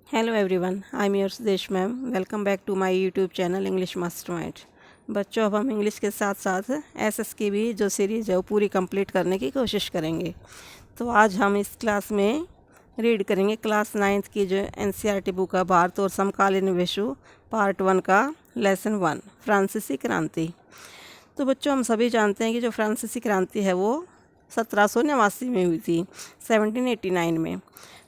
Hello everyone, I am your Sudesh ma'am. Welcome back to my YouTube channel English Mastermind. बच्चों, अब हम English के साथ साथ एसएस की भी जो सीरीज़ है वो पूरी कंप्लीट करने की कोशिश करेंगे। तो आज हम इस क्लास में रीड करेंगे क्लास 9th की जो एनसीईआरटी बुक है भारत और समकालीन विश्व पार्ट 1 का लेसन 1 फ्रांसीसी क्रांति। तो बच्चों, हम सभी जानते हैं कि जो फ्रांसीसी क्रांति है वो 1789 में हुई थी, 1789 में।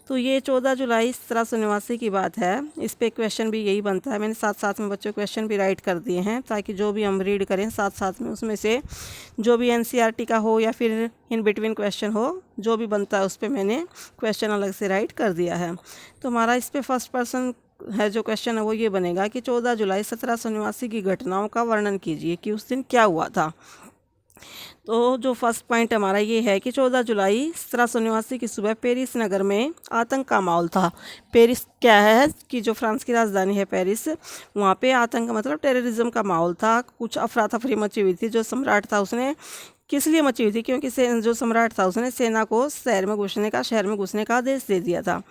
तो ये 14 जुलाई 1789 की बात है। इस पे क्वेश्चन भी यही बनता है। मैंने साथ साथ में बच्चों क्वेश्चन भी राइट कर दिए हैं ताकि जो भी हम रीड करें साथ साथ में उसमें से जो भी एनसीईआरटी का हो या फिर इन बिटवीन क्वेश्चन हो, जो भी बनता है उस पर मैंने क्वेश्चन अलग से राइट कर दिया है। तो हमारा इस पर फर्स्ट पर्सन है जो क्वेश्चन है वो ये बनेगा कि 14 जुलाई 1789 की घटनाओं का वर्णन कीजिए कि उस दिन क्या हुआ था। तो जो फर्स्ट पॉइंट हमारा ये है कि 14 जुलाई 1789 की सुबह पेरिस नगर में आतंक का माहौल था। पेरिस क्या है कि जो फ्रांस की राजधानी है पेरिस, वहाँ पे आतंक मतलब टेररिज्म का माहौल था। कुछ अफरा तफरी मची हुई थी। जो सम्राट था उसने किस लिए मची हुई थी, क्योंकि जो सम्राट था उसने सेना को शहर में घुसने का आदेश दे दिया था।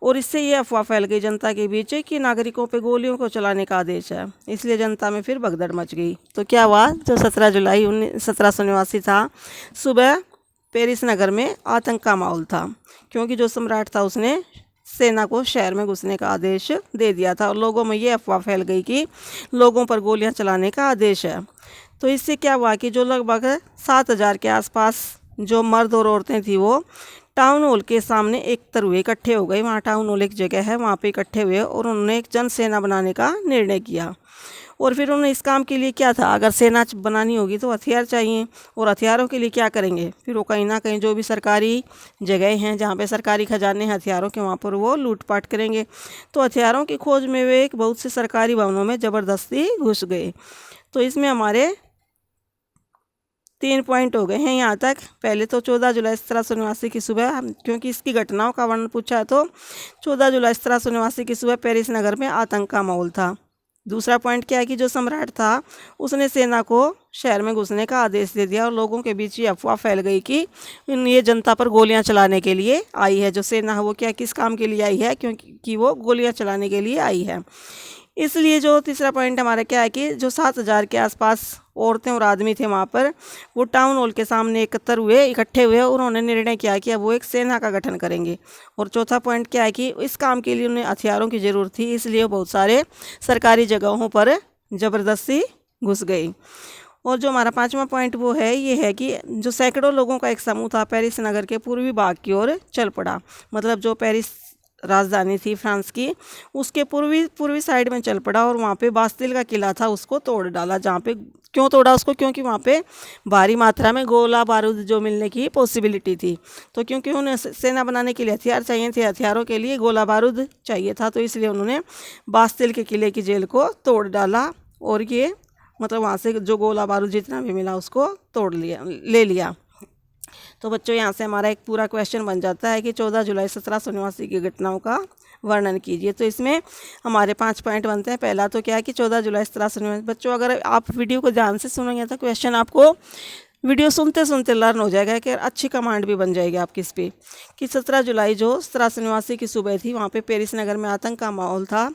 और इससे ये अफवाह फैल गई जनता के बीच कि नागरिकों पे गोलियों को चलाने का आदेश है। इसलिए जनता में फिर भगदड़ मच गई। तो क्या हुआ, जो 17 जुलाई 1789 था, सुबह पेरिस नगर में आतंक का माहौल था, क्योंकि जो सम्राट था उसने सेना को शहर में घुसने का आदेश दे दिया था और लोगों में ये अफवाह फैल गई कि लोगों पर गोलियां चलाने का आदेश है। तो इससे क्या हुआ कि जो लगभग 7,000 के आसपास जो मर्द और औरतें थी वो टाउन हॉल के सामने एकत्र हुए, इकट्ठे हो गए। वहाँ टाउन हॉल एक जगह है, वहाँ पे इकट्ठे हुए और उन्होंने एक जन सेना बनाने का निर्णय किया। और फिर उन्होंने इस काम के लिए क्या था, अगर सेना बनानी होगी तो हथियार चाहिए, और हथियारों के लिए क्या करेंगे, फिर वो कहीं ना कहीं जो भी सरकारी जगह हैं जहाँ पे सरकारी खजाने हैं हथियारों के, वहाँ पर वो लूटपाट करेंगे। तो हथियारों की खोज में वे एक बहुत से सरकारी भवनों में ज़बरदस्ती घुस गए। तो इसमें हमारे 3 पॉइंट हो गए हैं यहाँ तक। पहले तो 14 जुलाई 1789 की सुबह, क्योंकि इसकी घटनाओं का वर्णन पूछा है तो 14 जुलाई 1789 की सुबह पेरिस नगर में आतंक का माहौल था। दूसरा पॉइंट क्या है कि जो सम्राट था उसने सेना को शहर में घुसने का आदेश दे दिया और लोगों के बीच ये अफवाह फैल गई कि ये जनता पर गोलियां चलाने के लिए आई है। जो सेना है वो क्या किस काम के लिए आई है, क्योंकि वो गोलियां चलाने के लिए आई है। इसलिए जो तीसरा पॉइंट हमारा क्या है कि जो 7,000 के आसपास औरतें और आदमी थे वहाँ पर, वो टाउन हॉल के सामने इकट्ठे हुए और उन्होंने निर्णय किया कि अब वो एक सेना का गठन करेंगे। और चौथा पॉइंट क्या है कि इस काम के लिए उन्हें हथियारों की ज़रूरत थी, इसलिए बहुत सारे सरकारी जगहों पर ज़बरदस्ती घुस गई। और जो हमारा पांचवा पॉइंट वो है ये है कि जो सैकड़ों लोगों का एक समूह था पेरिस नगर के पूर्वी भाग की ओर चल पड़ा। मतलब जो पेरिस राजधानी थी फ्रांस की, उसके पूर्वी साइड में चल पड़ा और वहाँ पे बास्तिल का किला था उसको तोड़ डाला। जहाँ पे क्यों तोड़ा उसको, क्योंकि वहाँ पे भारी मात्रा में गोला बारूद जो मिलने की पॉसिबिलिटी थी। तो क्योंकि उन्हें सेना बनाने के लिए हथियार चाहिए थे, हथियारों के लिए गोला बारूद चाहिए था, तो इसलिए उन्होंने बास्तिल के किले की जेल को तोड़ डाला और ये मतलब वहाँ से जो गोला बारूद जितना भी मिला उसको ले लिया। तो बच्चों, यहाँ से हमारा एक पूरा क्वेश्चन बन जाता है कि 14 जुलाई 1789 की घटनाओं का वर्णन कीजिए। तो इसमें हमारे 5 पॉइंट बनते हैं। पहला तो क्या है कि 14 जुलाई 1789। बच्चों, अगर आप वीडियो को ध्यान से सुनेंगे तो क्वेश्चन आपको वीडियो सुनते सुनते लर्न हो जाएगा कि अच्छी कमांड भी बन जाएगी आपकी इस पर। कि 17 जुलाई जो 1789 की सुबह थी, वहाँ पे पेरिस नगर में आतंक का माहौल था।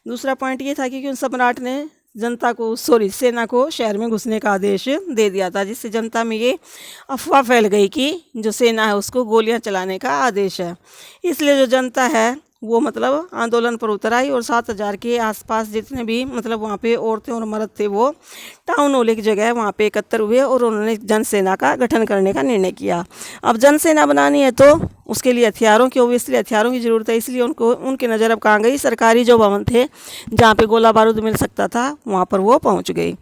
दूसरा पॉइंट ये था कि सम्राट ने सेना को शहर में घुसने का आदेश दे दिया था, जिससे जनता में ये अफवाह फैल गई कि जो सेना है उसको गोलियां चलाने का आदेश है। इसलिए जो जनता है वो मतलब आंदोलन पर उतर आई और 7,000 के आसपास जितने भी मतलब वहाँ पे औरतें और मर्द थे वो टाउन हॉल एक जगह है वहाँ पे एकत्र हुए और उन्होंने जनसेना का गठन करने का निर्णय किया। अब जनसेना बनानी है तो उसके लिए हथियारों की ओबियसली हथियारों की ज़रूरत है, इसलिए उनकी नज़र अब कहाँ गई, सरकारी जो भवन थे जहाँ पे गोला बारूद मिल सकता था वहाँ पर वो पहुँच गई।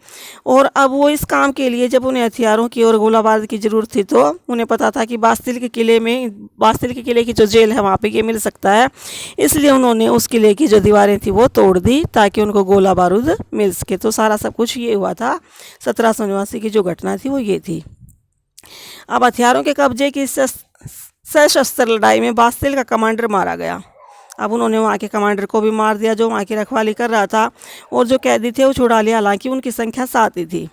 और अब वो इस काम के लिए जब उन्हें हथियारों की और गोला बारूद की ज़रूरत थी तो उन्हें पता था कि बास्तिल के किले की जो जेल है वहाँ पे ये मिल सकता है, इसलिए उन्होंने उस किले की जो दीवारें थी वो तोड़ दी ताकि उनको गोला बारूद मिल सके। तो सारा सब कुछ ये हुआ था। 1789 की जो घटना थी वो ये थी। अब हथियारों के कब्जे की सशस्त्र लड़ाई में बास्तिल का कमांडर मारा गया। अब उन्होंने वहाँ के कमांडर को भी मार दिया जो वहाँ की रखवाली कर रहा था, और जो कैदी थे वो छुड़ा लिया। हालांकि उनकी संख्या 7 ही थी।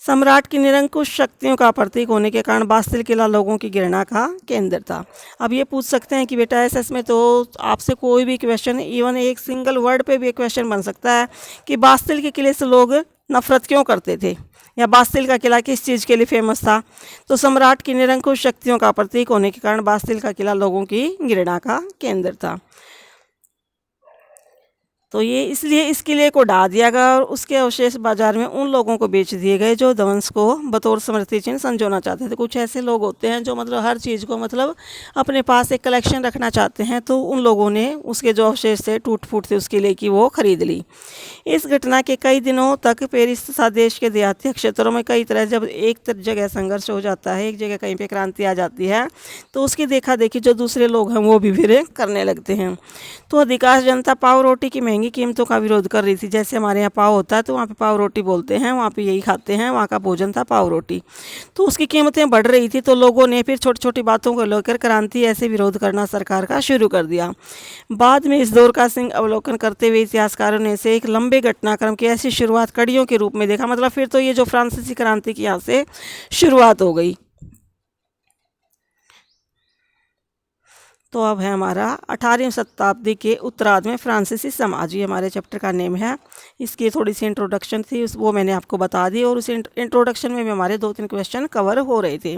सम्राट की निरंकुश शक्तियों का प्रतीक होने के कारण बास्तिल किला लोगों की घृणा का केंद्र था। अब ये पूछ सकते हैं कि बेटा एसएस में तो आपसे कोई भी क्वेश्चन, इवन एक सिंगल वर्ड पे भी एक क्वेश्चन बन सकता है कि बास्तिल के किले से लोग नफरत क्यों करते थे, या बास्तिल का किला किस चीज़ के लिए फेमस था। तो सम्राट की निरंकुश शक्तियों का प्रतीक होने के कारण बास्तिल का किला लोगों की घृणा का केंद्र था। तो ये इसलिए इस किले को ढा दिया गया और उसके अवशेष बाजार में उन लोगों को बेच दिए गए जो ध्वंस को बतौर स्मृति चिन्ह संजोना चाहते थे। कुछ ऐसे लोग होते हैं जो मतलब हर चीज़ को मतलब अपने पास एक कलेक्शन रखना चाहते हैं, तो उन लोगों ने उसके जो अवशेष थे, टूट फूट थे उस किले की, वो खरीद ली। इस घटना के कई दिनों तक पेरिस तथा देश के देहाती क्षेत्रों में कई तरह, जब एक जगह संघर्ष हो जाता है, एक जगह कहीं पे क्रांति आ जाती है, तो उसकी देखा देखी जो दूसरे लोग हैं वो भी फिर करने लगते हैं। तो अधिकांश जनता पाव रोटी की महंगी कीमतों का विरोध कर रही थी। जैसे हमारे यहाँ पाव होता है तो वहाँ पे पाव रोटी बोलते हैं, वहाँ पे यही खाते हैं, वहाँ का भोजन था पाव रोटी। तो उसकी कीमतें बढ़ रही थी, तो लोगों ने फिर छोटी छोटी बातों को लेकर क्रांति ऐसे विरोध करना सरकार का शुरू कर दिया। बाद में इस दौर का सिंह अवलोकन करते हुए इतिहासकारों ने इसे एक लंबे घटनाक्रम की ऐसी शुरुआत कड़ियों के रूप में देखा। मतलब फिर तो ये जो फ्रांसीसी क्रांति की यहाँ से शुरुआत हो गई। तो अब है हमारा 18वीं शताब्दी के उत्तरार्ध में फ्रांसीसी समाज, ये हमारे चैप्टर का नेम है। इसकी थोड़ी सी इंट्रोडक्शन थी, वो मैंने आपको बता दी, और उस इंट्रोडक्शन में भी हमारे 2-3 क्वेश्चन कवर हो रहे थे।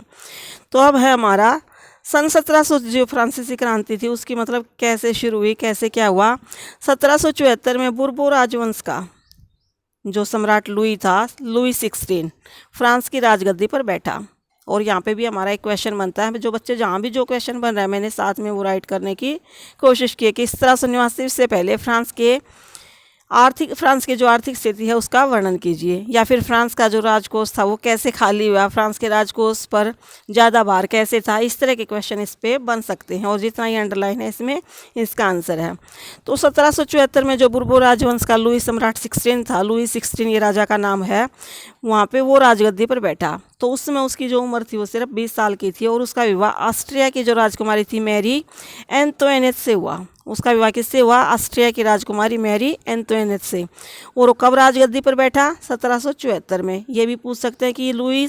तो अब है हमारा सन 1700 जो फ्रांसीसी क्रांति थी उसकी मतलब कैसे शुरू हुई, कैसे क्या हुआ। 1774 में बुर्बो राजवंश का जो सम्राट लुई था, लुई 16, फ्रांस की राजगद्दी पर बैठा। और यहाँ पे भी हमारा एक क्वेश्चन बनता है, जो बच्चे जहाँ भी जो क्वेश्चन बन रहा है मैंने साथ में वो राइट करने की कोशिश की है कि 1789 से पहले फ्रांस की जो आर्थिक स्थिति है उसका वर्णन कीजिए, या फिर फ्रांस का जो राजकोष था वो कैसे खाली हुआ, फ्रांस के राजकोष पर ज़्यादा भार कैसे था। इस तरह के क्वेश्चन इस पे बन सकते हैं, और जितना ही अंडरलाइन है इसमें इसका आंसर है। तो 1774 में जो बुर्बो राजवंश का लुई सम्राट 16 था, लुई 16 ये राजा का नाम है, वहाँ पे वो राजगद्दी पर बैठा। तो उस समय उसकी जो उम्र थी वो सिर्फ 20 साल की थी, और उसका विवाह ऑस्ट्रिया की जो राजकुमारी थी मैरी एंतोइनेट से हुआ। उसका विवाह किससे हुआ? ऑस्ट्रिया की राजकुमारी मैरी एंतोइनेट से। और वो कब राजगद्दी पर बैठा? 1774 में। ये भी पूछ सकते हैं कि लुई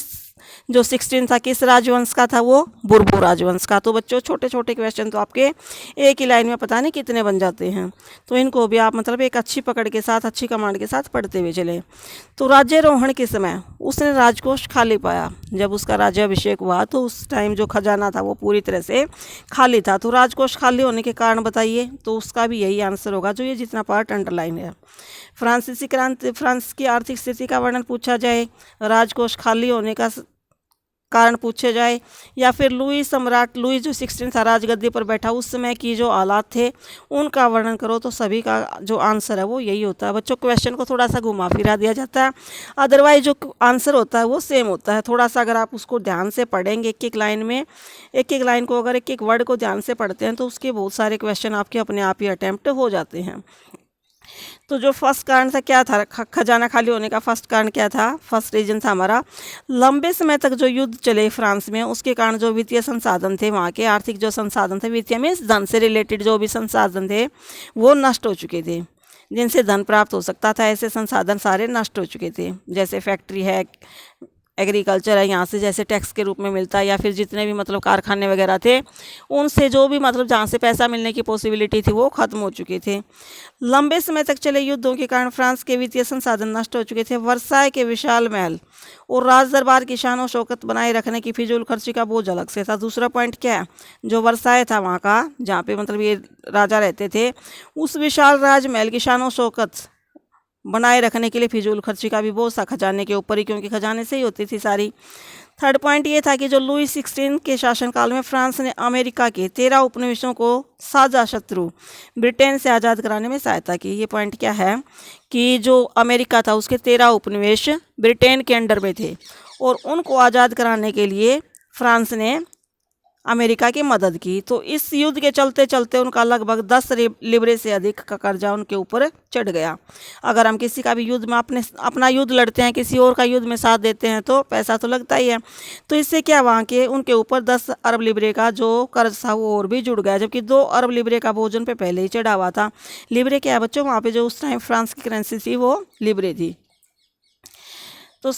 जो 16 था किस राजवंश का था? वो बुर्बो राजवंश का। तो बच्चों छोटे छोटे क्वेश्चन तो आपके एक ही लाइन में पता नहीं कितने बन जाते हैं, तो इनको भी आप मतलब एक अच्छी पकड़ के साथ, अच्छी कमांड के साथ पढ़ते हुए चलें। तो राज्यारोहण के समय उसने राजकोष खाली पाया। जब उसका राज्याभिषेक हुआ तो उस टाइम जो खजाना था वो पूरी तरह से खाली था। तो राजकोष खाली होने के कारण बताइए, तो उसका भी यही आंसर होगा जो ये जितना पार्ट अंडरलाइन है। फ्रांसीसी क्रांति, फ्रांस की आर्थिक स्थिति का वर्णन पूछा जाए, राजकोष खाली होने का कारण पूछे जाए, या फिर लुई सम्राट लुई जो 16 था राजगद्दी पर बैठा उस समय की जो हालात थे उनका वर्णन करो, तो सभी का जो आंसर है वो यही होता है। बच्चों क्वेश्चन को थोड़ा सा घुमा फिरा दिया जाता है, अदरवाइज जो आंसर होता है वो सेम होता है। थोड़ा सा अगर आप उसको ध्यान से पढ़ेंगे, एक एक लाइन में एक एक लाइन को अगर एक एक वर्ड को ध्यान से पढ़ते हैं तो उसके बहुत सारे क्वेश्चन आपके अपने आप ही अटैम्प्ट हो जाते हैं। तो जो फर्स्ट कारण था क्या था, खजाना खाली होने का फर्स्ट कारण क्या था? फर्स्ट रीजन था हमारा लंबे समय तक जो युद्ध चले फ्रांस में, उसके कारण जो वित्तीय संसाधन थे, वहाँ के आर्थिक जो संसाधन थे, वित्तीय मीन्स धन से रिलेटेड जो भी संसाधन थे वो नष्ट हो चुके थे। जिनसे धन प्राप्त हो सकता था ऐसे संसाधन सारे नष्ट हो चुके थे। जैसे फैक्ट्री है, एग्रीकल्चर है, यहाँ से जैसे टैक्स के रूप में मिलता है, या फिर जितने भी मतलब कारखाने वगैरह थे उनसे जो भी मतलब जहाँ से पैसा मिलने की पॉसिबिलिटी थी वो ख़त्म हो चुके थे। लंबे समय तक चले युद्धों के कारण फ्रांस के वित्तीय संसाधन नष्ट हो चुके थे। वर्साय के विशाल महल और राज दरबार की शान और शौकत बनाए रखने की फिजूल खर्ची का बोझ अलग से था। दूसरा पॉइंट क्या है, जो वर्साय था वहाँ का, जहाँ पे मतलब ये राजा रहते थे, उस विशाल राजमहल की शान और शौकत बनाए रखने के लिए फिजूल खर्ची का भी बोझ था खजाने के ऊपर ही, क्योंकि खजाने से ही होती थी सारी। थर्ड पॉइंट ये था कि जो लुई 16 के शासनकाल में फ्रांस ने अमेरिका के 13 उपनिवेशों को साझा शत्रु ब्रिटेन से आज़ाद कराने में सहायता की। ये पॉइंट क्या है कि जो अमेरिका था उसके 13 उपनिवेश ब्रिटेन के अंडर में थे, और उनको आज़ाद कराने के लिए फ्रांस ने अमेरिका की मदद की। तो इस युद्ध के चलते चलते उनका लगभग 10 लिबरे से अधिक का कर्जा उनके ऊपर चढ़ गया। अगर हम किसी का भी युद्ध में अपना युद्ध लड़ते हैं, किसी और का युद्ध में साथ देते हैं तो पैसा तो लगता ही है। तो इससे क्या वहाँ के उनके ऊपर 10 अरब लिबरे का जो कर्ज था वो और भी जुड़ गया, जबकि 2 अरब लिबरे का भोजन पे पहले ही चढ़ा हुआ था। लिबरे क्या है बच्चों? वहाँ पे जो उस टाइम फ्रांस की करेंसी थी वो लिबरे थी। तो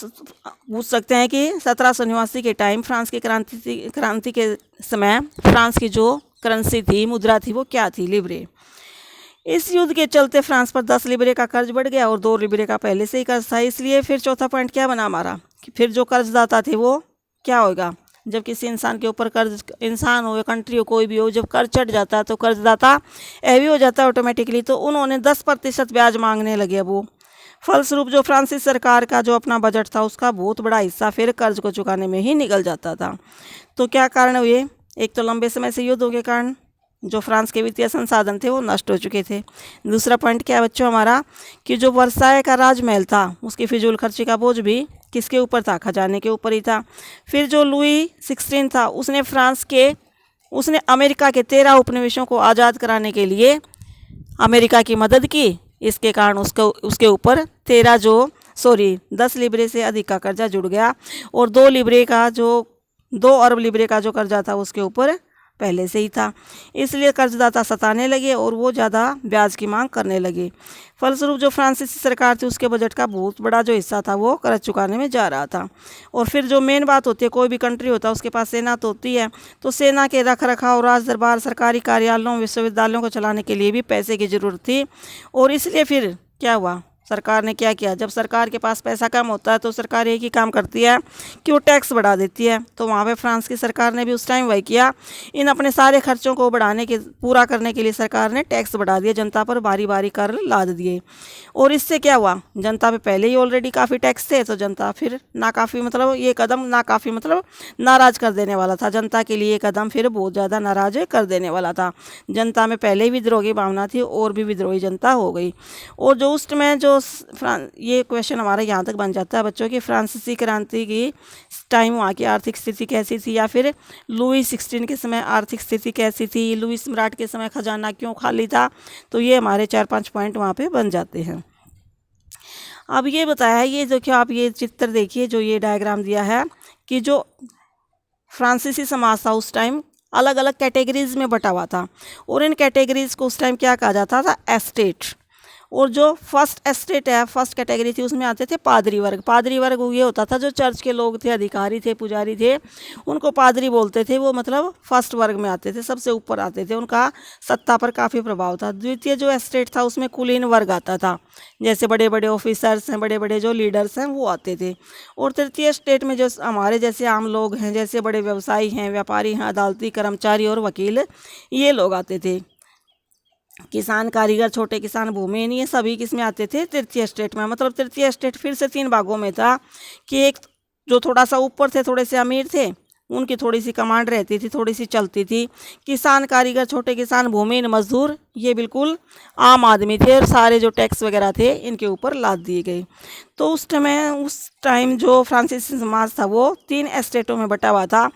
पूछ सकते हैं कि 1789 के टाइम फ्रांस की क्रांति के समय फ्रांस की जो करेंसी थी, मुद्रा थी, वो क्या थी? लिब्रे। इस युद्ध के चलते फ्रांस पर 10 लिब्रे का कर्ज बढ़ गया और 2 लिब्रे का पहले से ही कर्ज था। इसलिए फिर चौथा पॉइंट क्या बना हमारा कि फिर जो कर्जदाता थे वो क्या होगा? जब किसी इंसान के ऊपर कर्ज, इंसान हो या कंट्री हो, कोई भी हो, जब कर्ज चढ़ जाता है तो कर्जदाता हैवी हो जाता है ऑटोमेटिकली। तो उन्होंने 10% ब्याज मांगने लगे। वो फलस्वरूप जो फ्रांसीसी सरकार का जो अपना बजट था उसका बहुत बड़ा हिस्सा फिर कर्ज को चुकाने में ही निकल जाता था। तो क्या कारण हुए? एक तो लंबे समय से युद्धों के कारण जो फ्रांस के वित्तीय संसाधन थे वो नष्ट हो चुके थे। दूसरा पॉइंट क्या है बच्चों हमारा कि जो वर्साय का राजमहल था उसकी फिजूल खर्ची का बोझ भी किसके ऊपर था? खजाने के ऊपर ही था। फिर जो लुई 16 था उसने अमेरिका के 13 उपनिवेशों को आज़ाद कराने के लिए अमेरिका की मदद की। इसके कारण उसके ऊपर 10 लिब्रे से अधिक का कर्जा जुड़ गया और 2 अरब लिब्रे का जो कर्जा था उसके ऊपर पहले से ही था। इसलिए कर्जदाता सताने लगे और वो ज़्यादा ब्याज की मांग करने लगे। फलस्वरूप जो फ्रांसीसी सरकार थी उसके बजट का बहुत बड़ा जो हिस्सा था वो कर्ज चुकाने में जा रहा था। और फिर जो मेन बात होती है, कोई भी कंट्री होता है उसके पास सेना तो होती है, तो सेना के रख रखाव, राज दरबार, सरकारी कार्यालयों, विश्वविद्यालयों को चलाने के लिए भी पैसे की ज़रूरत थी। और इसलिए फिर क्या हुआ? सरकार ने क्या किया? जब सरकार के पास पैसा कम होता है तो सरकार एक ही काम करती है कि वो टैक्स बढ़ा देती है। तो वहाँ पे फ्रांस की सरकार ने भी उस टाइम वही किया। इन अपने सारे खर्चों को पूरा करने के लिए सरकार ने टैक्स बढ़ा दिया, जनता पर बारी बारी कर लाद दिए। और इससे क्या हुआ? जनता पे पहले ही ऑलरेडी काफ़ी टैक्स थे, तो जनता फिर ये कदम नाराज़ कर देने वाला था। जनता के लिए ये कदम फिर बहुत ज़्यादा नाराज़ कर देने वाला था। जनता में पहले ही विद्रोह की भावना थी और भी विद्रोही जनता हो गई। और जो उस समय ये क्वेश्चन हमारा यहाँ तक बन जाता है बच्चों की, फ्रांसीसी क्रांति की टाइम वहाँ की आर्थिक स्थिति कैसी थी, या फिर लुई 16 के समय आर्थिक स्थिति कैसी थी, लुई सम्राट के समय खजाना क्यों खाली था। तो ये हमारे 4-5 पॉइंट वहाँ पे बन जाते हैं। अब ये बताया है, ये देखिए आप ये चित्र देखिए, जो ये डायग्राम दिया है कि जो फ्रांसीसी समाज था उस टाइम अलग अलग कैटेगरीज में बटा हुआ था। और इन कैटेगरीज को उस टाइम क्या कहा जाता था? एस्टेट। और जो फर्स्ट कैटेगरी थी उसमें आते थे पादरी वर्ग। पादरी वर्ग ये होता था जो चर्च के लोग थे, अधिकारी थे, पुजारी थे, उनको पादरी बोलते थे। वो फर्स्ट वर्ग में आते थे, सबसे ऊपर आते थे, उनका सत्ता पर काफ़ी प्रभाव था। द्वितीय जो एस्टेट था उसमें कुलीन वर्ग आता था, जैसे बड़े बड़े ऑफिसर्स हैं, बड़े बड़े जो लीडर्स हैं वो आते थे। और तृतीय स्टेट में जो हमारे जैसे आम लोग हैं, जैसे बड़े व्यवसायी हैं, व्यापारी हैं, अदालती कर्मचारी और वकील, ये लोग आते थे। किसान, कारीगर, छोटे किसान, भूमिहीन, ये सभी किसमें आते थे? तृतीय स्टेट में। तृतीय स्टेट फिर से 3 भागों में था कि एक जो थोड़ा सा ऊपर थे, थोड़े से अमीर थे, उनकी थोड़ी सी कमांड रहती थी, थोड़ी सी चलती थी। किसान, कारीगर, छोटे किसान, भूमिहीन, मजदूर, ये बिल्कुल आम आदमी थे और सारे जो टैक्स वगैरह थे इनके ऊपर लाद दिए गए। तो उस टाइम जो फ्रांसीसी समाज था वो 3 एस्टेटों में बटा हुआ था।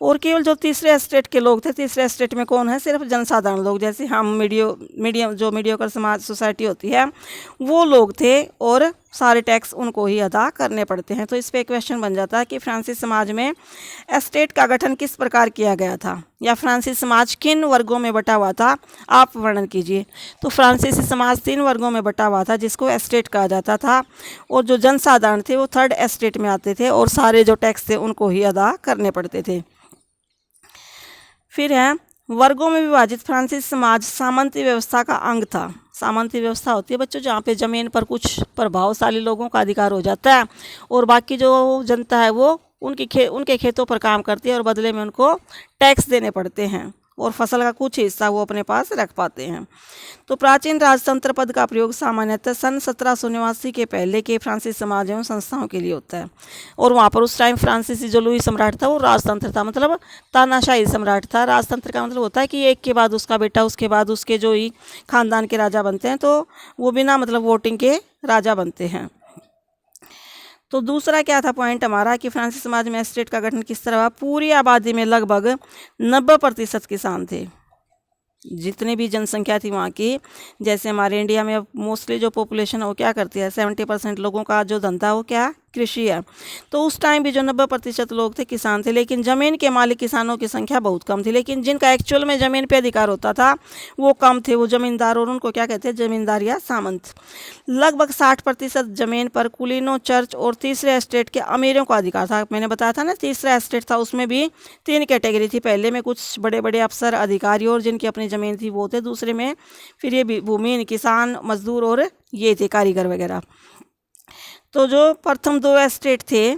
और केवल जो तीसरे एस्टेट के लोग थे, तीसरे एस्टेट में कौन है? सिर्फ जनसाधारण लोग, जैसे हम मीडियोकर समाज सोसाइटी होती है वो लोग थे, और सारे टैक्स उनको ही अदा करने पड़ते हैं। तो इस पे क्वेश्चन बन जाता है कि फ्रांसीसी समाज में एस्टेट का गठन किस प्रकार किया गया था, या फ्रांसीसी समाज किन वर्गों में बटा हुआ था, आप वर्णन कीजिए। तो फ्रांसीसी समाज 3 वर्गों में बटा हुआ था जिसको एस्टेट कहा जाता था। और जो जनसाधारण थे वो 3rd एस्टेट में आते थे और सारे जो टैक्स थे उनको ही अदा करने पड़ते थे। फिर है वर्गों में विभाजित फ्रांसीसी समाज सामंती व्यवस्था का अंग था। सामंती व्यवस्था होती है बच्चों जहाँ पे ज़मीन पर कुछ प्रभावशाली लोगों का अधिकार हो जाता है और बाकी जो जनता है वो उनके खेतों पर काम करती है और बदले में उनको टैक्स देने पड़ते हैं और फसल का कुछ हिस्सा वो अपने पास रख पाते हैं। तो प्राचीन राजतंत्र पद का प्रयोग सामान्यतः सन 1789 के पहले के फ्रांसीसी समाज एवं संस्थाओं के लिए होता है। और वहाँ पर उस टाइम फ्रांसीसी जो लुई सम्राट था वो राजतंत्र था, तानाशाही सम्राट था। राजतंत्र का मतलब होता है कि एक के बाद उसका बेटा, उसके बाद उसके जो ही खानदान के राजा बनते हैं, तो वो बिना वोटिंग के राजा बनते हैं। तो दूसरा क्या था पॉइंट हमारा कि फ्रांसीसी समाज में एस्टेट का गठन किस तरह हुआ? पूरी आबादी में लगभग 90% किसान थे। जितनी भी जनसंख्या थी वहाँ की, जैसे हमारे इंडिया में अब मोस्टली जो पॉपुलेशन है वो क्या करती है, 70% लोगों का जो धंधा वो क्या कृषि है। तो उस टाइम भी जो 90% लोग थे किसान थे, लेकिन ज़मीन के मालिक किसानों की संख्या बहुत कम थी। लेकिन जिनका एक्चुअल में ज़मीन पे अधिकार होता था वो कम थे, वो ज़मींदार, और उनको क्या कहते हैं, ज़मींदार या सामंत। लगभग 60% ज़मीन पर कुलीनों, चर्च और तीसरे एस्टेट के अमीरों का अधिकार था। मैंने बताया था ना, तीसरा एस्टेट था, उसमें भी 3 कैटेगरी थी। पहले में कुछ बड़े बड़े अफसर, अधिकारी और जिनकी अपनी ज़मीन थी वो थे। दूसरे में फिर ये भूमिहीन किसान, मजदूर और ये थे कारीगर वगैरह। तो जो प्रथम 2 एस्टेट थे,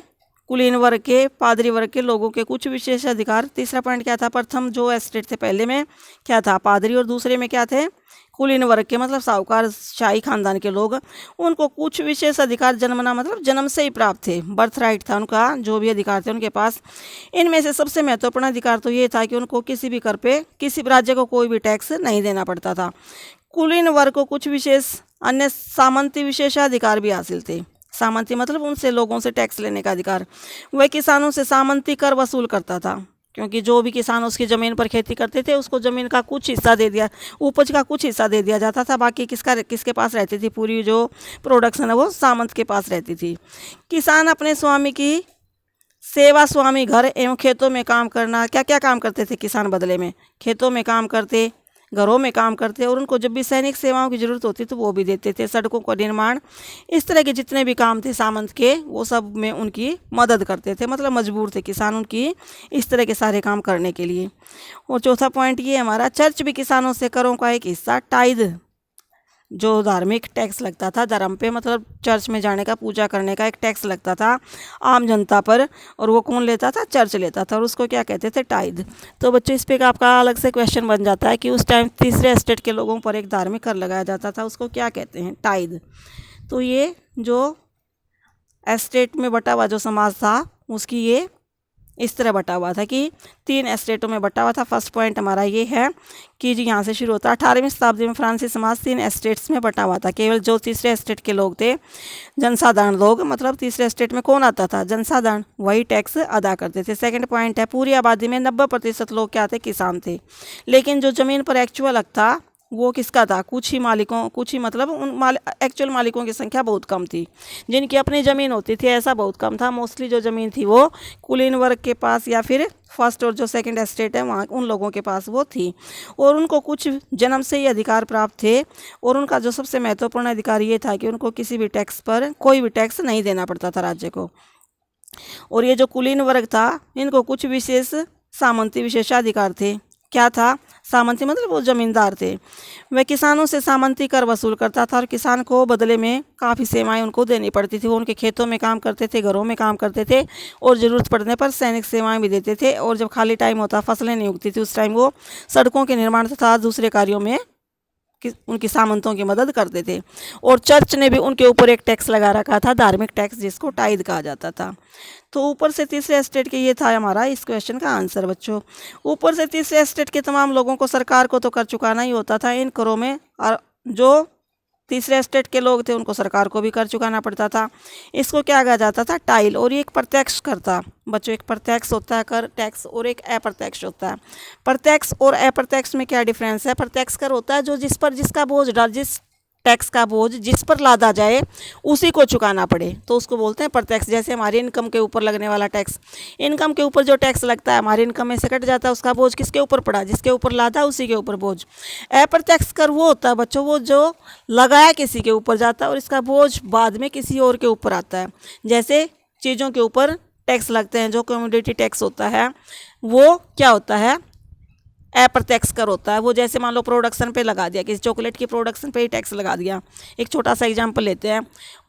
कुलीन वर्ग के, पादरी वर्ग के लोगों के कुछ विशेष अधिकार। तीसरा पॉइंट क्या था, प्रथम जो एस्टेट थे पहले में क्या था, पादरी, और दूसरे में क्या थे, कुलीन वर्ग के, मतलब साहूकार शाही खानदान के लोग। उनको कुछ विशेष अधिकार जन्मना, मतलब जन्म से ही प्राप्त थे, बर्थ राइट था उनका, जो भी अधिकार थे उनके पास। इनमें से सबसे महत्वपूर्ण अधिकार तो ये था कि उनको किसी भी कर पे, किसी भी राज्य को कोई भी टैक्स नहीं देना पड़ता था। कुलीन वर्ग को कुछ विशेष अन्य सामंती विशेषाधिकार भी हासिल थे। सामंती मतलब उनसे लोगों से टैक्स लेने का अधिकार। वह किसानों से सामंती कर वसूल करता था, क्योंकि जो भी किसान उसकी ज़मीन पर खेती करते थे उसको ज़मीन का कुछ हिस्सा दे दिया, उपज का कुछ हिस्सा दे दिया जाता था। बाकी किसके पास रहती थी, पूरी जो प्रोडक्शन है वो सामंत के पास रहती थी। किसान अपने स्वामी की सेवा, स्वामी घर एवं खेतों में काम करना, क्या क्या काम करते थे किसान बदले में, खेतों में काम करते, घरों में काम करते, और उनको जब भी सैनिक सेवाओं की ज़रूरत होती तो वो भी देते थे, सड़कों का निर्माण, इस तरह के जितने भी काम थे सामंत के, वो सब में उनकी मदद करते थे। मतलब मजबूर थे किसान उनकी इस तरह के सारे काम करने के लिए। और चौथा पॉइंट ये हमारा, चर्च भी किसानों से करों का एक हिस्सा, टाइद, जो धार्मिक टैक्स लगता था धर्म पे, मतलब चर्च में जाने का, पूजा करने का एक टैक्स लगता था आम जनता पर, और वो कौन लेता था, चर्च लेता था, और उसको क्या कहते थे, टाइद। तो बच्चों इस पे का आपका अलग से क्वेश्चन बन जाता है कि उस टाइम तीसरे एस्टेट के लोगों पर एक धार्मिक कर लगाया जाता था, उसको क्या कहते हैं, टाइद। तो ये जो एस्टेट में बटा हुआ जो समाज था उसकी ये इस तरह बटा हुआ था कि 3 एस्टेटों में बटा हुआ था। फर्स्ट पॉइंट हमारा ये है कि जी यहाँ से शुरू होता है, 18वीं शताब्दी में फ्रांसीसी समाज 3 एस्टेट्स में बटा हुआ था। केवल जो तीसरे एस्टेट के लोग थे, जनसाधारण लोग, मतलब तीसरे एस्टेट में कौन आता था, जनसाधारण, वही टैक्स अदा करते थे। सेकंड पॉइंट है, पूरी आबादी में 90% लोग क्या थे, किसान थे। लेकिन जो ज़मीन पर एक्चुअल हक था वो किसका था, कुछ ही मालिकों, कुछ ही मतलब एक्चुअल मालिकों की संख्या बहुत कम थी, जिनकी अपनी ज़मीन होती थी ऐसा बहुत कम था। मोस्टली जो ज़मीन थी वो कुलीन वर्ग के पास या फिर फर्स्ट और जो सेकंड एस्टेट है वहाँ उन लोगों के पास वो थी, और उनको कुछ जन्म से ही अधिकार प्राप्त थे। और उनका जो सबसे महत्वपूर्ण अधिकार ये था कि उनको किसी भी टैक्स पर कोई भी टैक्स नहीं देना पड़ता था राज्य को। और ये जो कुलीन वर्ग था इनको कुछ विशेष सामंती विशेषाधिकार थे। क्या था, सामंती मतलब वो जमींदार थे, वह किसानों से सामंती कर वसूल करता था, और किसान को बदले में काफ़ी सेवाएं उनको देनी पड़ती थी। वो उनके खेतों में काम करते थे, घरों में काम करते थे, और ज़रूरत पड़ने पर सैनिक सेवाएं भी देते थे। और जब खाली टाइम होता, फसलें नहीं उगती थी, उस टाइम वो सड़कों के निर्माण तथा दूसरे कार्यों में उनकी सामंतों की मदद करते थे। और चर्च ने भी उनके ऊपर एक टैक्स लगा रखा था, धार्मिक टैक्स, जिसको टाइद कहा जाता था। तो ऊपर से तीसरे एस्टेट के ये था हमारा इस क्वेश्चन का आंसर बच्चों। ऊपर से तीसरे एस्टेट के तमाम लोगों को सरकार को तो कर चुकाना ही होता था इन करों में, और जो तीसरे एस्टेट के लोग थे उनको सरकार को भी कर चुकाना पड़ता था। इसको क्या कहा जाता था, टाइल। और ये एक प्रत्यक्ष कर था बच्चों, एक प्रत्यक्ष होता है कर टैक्स, और एक अप्रत्यक्ष होता है। प्रत्यक्ष और अप्रत्यक्ष में क्या डिफरेंस है, प्रत्यक्ष कर होता है जो जिस पर जिसका बोझ जिस टैक्स का बोझ जिस पर लादा जाए उसी को चुकाना पड़े, तो उसको बोलते हैं प्रत्यक्ष। जैसे हमारी इनकम के ऊपर लगने वाला टैक्स, इनकम के ऊपर जो टैक्स लगता है हमारी इनकम में से कट जाता है, उसका बोझ किसके ऊपर पड़ा, जिसके ऊपर लादा उसी के ऊपर बोझ। अप्रत्यक्ष कर वो होता है बच्चों, वो जो लगाया किसी के ऊपर जाता है और इसका बोझ बाद में किसी और के ऊपर आता है। जैसे चीज़ों के ऊपर टैक्स लगते हैं, जो कम्योडिटी टैक्स होता है वो क्या होता है, अप्रत्यक्ष कर होता है। वो जैसे मान लो प्रोडक्शन पे लगा दिया, किसी चॉकलेट की प्रोडक्शन पे ही टैक्स लगा दिया। एक छोटा सा एग्जांपल लेते हैं,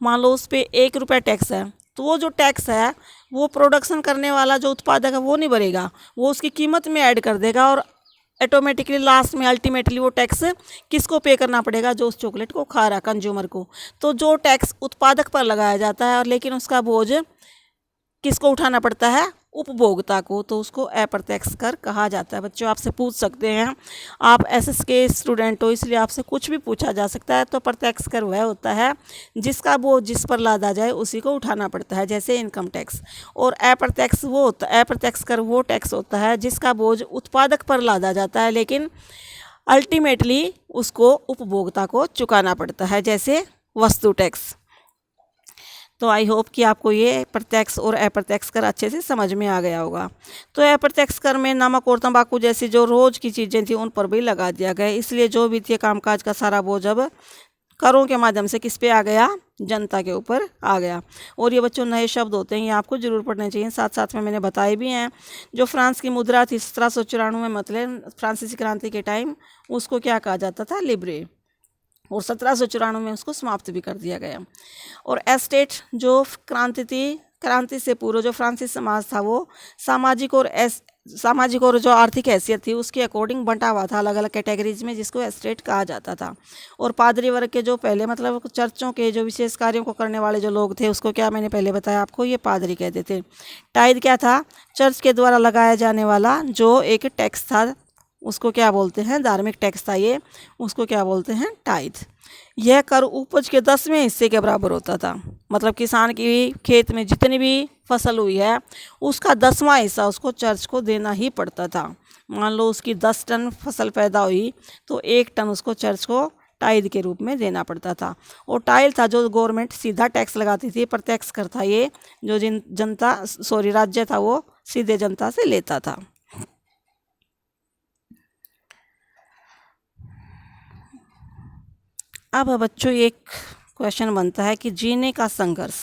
मान लो उस पर 1 रुपया टैक्स है, तो वो जो टैक्स है वो प्रोडक्शन करने वाला जो उत्पादक है वो नहीं भरेगा, वो उसकी कीमत में ऐड कर देगा, और ऑटोमेटिकली लास्ट में अल्टीमेटली वो टैक्स किसको पे करना पड़ेगा, जो उस चॉकलेट को खा रहा, कंज्यूमर को। तो जो टैक्स उत्पादक पर लगाया जाता है और लेकिन उसका बोझ किसको उठाना पड़ता है, उपभोक्ता को, तो उसको अप्रत्यक्ष कर कहा जाता है। बच्चों आपसे पूछ सकते हैं, आप एसएस के स्टूडेंट हो इसलिए आपसे कुछ भी पूछा जा सकता है। तो प्रत्यक्ष कर वह होता है जिसका बोझ जिस पर लादा जाए उसी को उठाना पड़ता है, जैसे इनकम टैक्स। और अप्रत्यक्ष वो होता है, अप्रत्यक्ष कर वो टैक्स होता है जिसका बोझ उत्पादक पर लादा जाता है लेकिन अल्टीमेटली उसको उपभोक्ता को चुकाना पड़ता है, जैसे वस्तु टैक्स। तो आई होप कि आपको ये प्रत्यक्ष और अप्रत्यक्ष कर अच्छे से समझ में आ गया होगा। तो अप्रत्यक्ष कर में नमक और तंबाकू जैसी जो रोज़ की चीज़ें थी उन पर भी लगा दिया गया, इसलिए जो वित्तीय कामकाज का सारा बोझ अब करों के माध्यम से किस पे आ गया, जनता के ऊपर आ गया। और ये बच्चों नए शब्द होते हैं, ये आपको जरूर पढ़ने चाहिए। साथ साथ में मैंने बताए भी हैं, जो फ्रांस की मुद्रा थी 1794 में, मतलब फ्रांसीसी क्रांति के टाइम, उसको क्या कहा जाता था, लिब्रे, और 1794 में उसको समाप्त भी कर दिया गया। और एस्टेट जो क्रांति थी, क्रांति से पूर्व जो फ्रांसीसी समाज था वो सामाजिक और जो आर्थिक हैसियत थी उसके अकॉर्डिंग बंटा हुआ था अलग अलग कैटेगरीज में, जिसको एस्टेट कहा जाता था। और पादरी वर्ग के जो पहले मतलब चर्चों के जो विशेष कार्यों को करने वाले जो लोग थे उसको क्या मैंने पहले बताया आपको, ये पादरी कहते थे। टाइद क्या था, चर्च के द्वारा लगाया जाने वाला जो एक टैक्स था, उसको क्या बोलते हैं, धार्मिक टैक्स था ये, उसको क्या बोलते हैं, टाइद। यह कर उपज के 10वें हिस्से के बराबर होता था। मतलब किसान की खेत में जितनी भी फसल हुई है उसका 10वां हिस्सा उसको चर्च को देना ही पड़ता था। मान लो उसकी 10 टन फसल पैदा हुई तो 1 टन उसको चर्च को टाइद के रूप में देना पड़ता था। और टाइल था जो गवर्नमेंट सीधा टैक्स लगाती थी, प्रत्यक्ष कर था ये, जो राज्य था वो सीधे जनता से लेता था। अब बच्चों एक क्वेश्चन बनता है कि जीने का संघर्ष,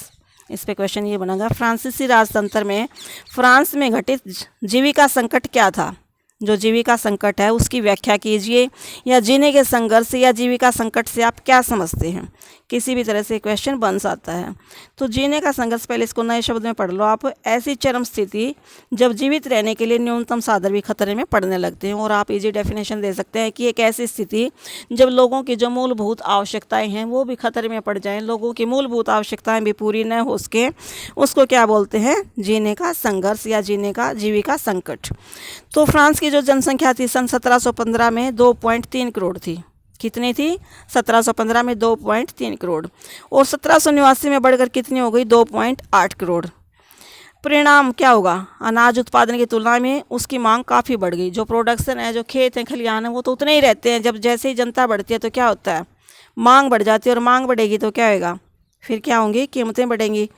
इस पे क्वेश्चन ये बनेगा, फ्रांसीसी राजतंत्र में फ्रांस में घटित जीविका संकट क्या था। जो जीविका संकट है उसकी व्याख्या कीजिए, या जीने के संघर्ष या जीविका संकट से आप क्या समझते हैं। किसी भी तरह से क्वेश्चन बन सकता है। तो जीने का संघर्ष, पहले इसको नए शब्द में पढ़ लो आप, ऐसी चरम स्थिति जब जीवित रहने के लिए न्यूनतम साधन भी खतरे में पड़ने लगते हैं। और आप इजी डेफिनेशन दे सकते हैं कि एक ऐसी स्थिति जब लोगों की जो मूलभूत आवश्यकताएं हैं वो भी खतरे में पड़ जाएं, लोगों की मूलभूत आवश्यकताएं भी पूरी न हो सके, उसको क्या बोलते हैं, जीने का संघर्ष या जीने का जीविका संकट। तो फ्रांस की जो जनसंख्या थी सन 1715 में 2.3 करोड़ थी। कितनी थी, 1715 में 2.3 करोड़, और 1789 में बढ़कर कितनी हो गई, 2.8 करोड़। परिणाम क्या होगा, अनाज उत्पादन की तुलना में उसकी मांग काफ़ी बढ़ गई। जो प्रोडक्शन है, जो खेत हैं, खलिहान है, वो तो उतने ही रहते हैं। जब जैसे ही जनता बढ़ती है तो क्या होता है, मांग बढ़ जाती है, और मांग बढ़ेगी तो क्या होगा, फिर क्या होंगी, कीमतें बढ़ेंगी।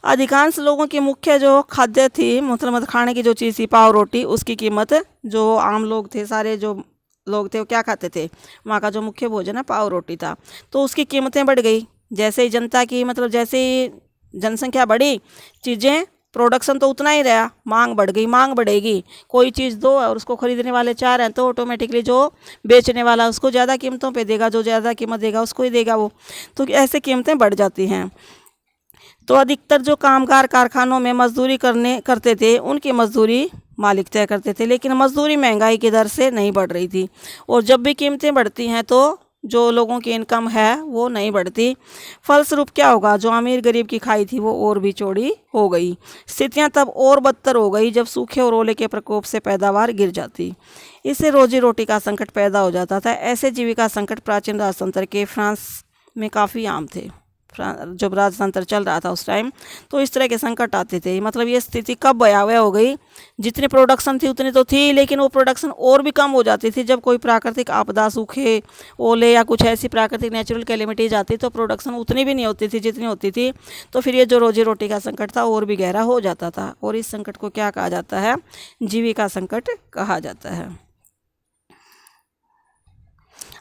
अधिकांश लोगों की मुख्य जो खाद्य थी, मतलब खाने की जो चीज़ थी, पाव रोटी, उसकी कीमत, जो आम लोग थे, सारे जो लोग थे वो क्या खाते थे, वहाँ का जो मुख्य भोजन है पाव रोटी था, तो उसकी कीमतें बढ़ गई। जैसे ही जनता की मतलब जैसे ही जनसंख्या बढ़ी, चीज़ें प्रोडक्शन तो उतना ही रहा, मांग बढ़ गई, मांग बढ़ेगी, कोई चीज़ दो और उसको खरीदने वाले 4 हैं तो ऑटोमेटिकली जो बेचने वाला उसको ज़्यादा कीमतों पे देगा, जो ज़्यादा कीमत देगा उसको ही देगा वो, तो ऐसे कीमतें बढ़ जाती हैं। तो अधिकतर जो कामगार कारखानों में मजदूरी करते थे उनकी मजदूरी मालिक तय करते थे, लेकिन मजदूरी महंगाई की दर से नहीं बढ़ रही थी। और जब भी कीमतें बढ़ती हैं तो जो लोगों की इनकम है वो नहीं बढ़ती। फलस्वरूप क्या होगा, जो अमीर गरीब की खाई थी वो और भी चौड़ी हो गई। स्थितियां तब और बदतर हो गई जब सूखे और ओले के प्रकोप से पैदावार गिर जाती, इससे रोजी रोटी का संकट पैदा हो जाता था। ऐसे जीविका संकट प्राचीन राजतंत्र के फ्रांस में काफ़ी आम थे। जब राजतंत्र चल रहा था उस टाइम तो इस तरह के संकट आते थे। मतलब ये स्थिति कब भयावह हो गई, जितनी प्रोडक्शन थी उतनी तो थी, लेकिन वो प्रोडक्शन और भी कम हो जाती थी जब कोई प्राकृतिक आपदा, सूखे, ओले या कुछ ऐसी प्राकृतिक नेचुरल कैलेमिटीज आती तो प्रोडक्शन उतनी भी नहीं होती थी जितनी होती थी। तो फिर ये जो रोजी रोटी का संकट था और भी गहरा हो जाता था, और इस संकट को क्या कहा जाता है, जीविका संकट कहा जाता है।